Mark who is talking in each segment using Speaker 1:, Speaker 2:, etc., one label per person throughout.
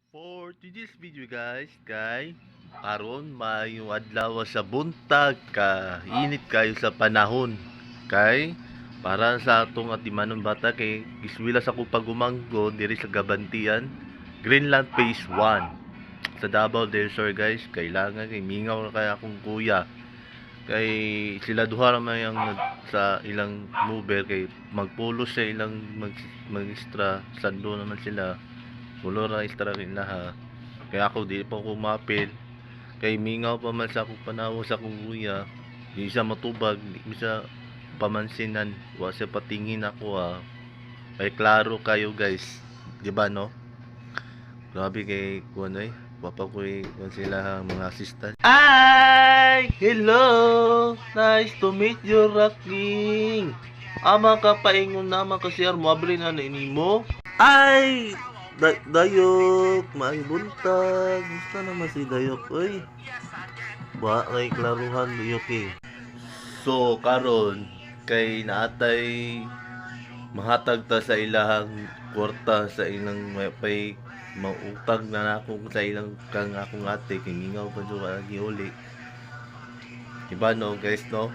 Speaker 1: For today's video guys, karon maayong adlaw sa buntag ka init kayo sa panahon kay para sa atong atimanon bata kay giswila sa kupag gumanggo diri sa Gabantian, Greenland Phase 1 sa Davao del Sur guys. Kailangan kay mingaw na kay akong kuya kay sila duha ra man yang sa ilang mover kay magpulos sa ilang mag-extra sando naman sila. Pulo ra extra rin laha. Kaya ako di pa ko mapil. Kay mingaw pa man sa akong panawo sa akong kuya. Di siya matubag, di siya pamansinan. Wa siya patingin ako Kay klaro kayo guys. Di ba no? Grabe kay kuno Papa ko sila mga assistant. Ay! Hello! Nice to meet you, Rocking! Ama ka paingon naman kasi mo abri na mo. Ay! Dayok, may buntag. Gusto naman si Dayok, oy. Ba kay klaruhan Dayok eh. So karon kay naatay mahatag ta sa ilahang kwarta sa ilang may mautag na nako sa ilang kang akong ate kay mingaw pa jud lagi uli. Diba no guys no?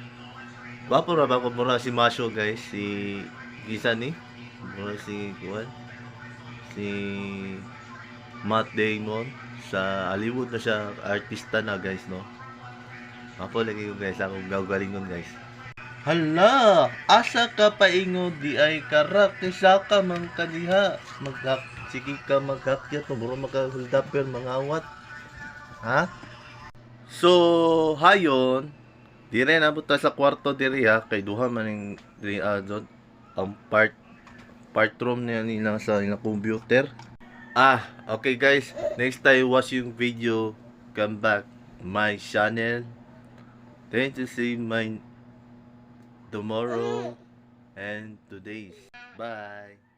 Speaker 1: Wapo ra ba ko mura si Masyo guys, si Gisa ni. Mura si Kuan. Si Matt Damon sa Hollywood na siya artista na guys no. Apo lagi ko guys ako gawgalingon guys. Hala, asa ka paingon di ay karak ni saka man kaniha magkak sige ka magkakyat muro makahuldaper mangawat. Ha? So, hayon dire na buta sa kwarto diri kay duha man ning diri ang part room niya nila sa ilang computer. Okay guys, next time watch yung video, come back my channel. Thank you see my tomorrow and today's. Bye.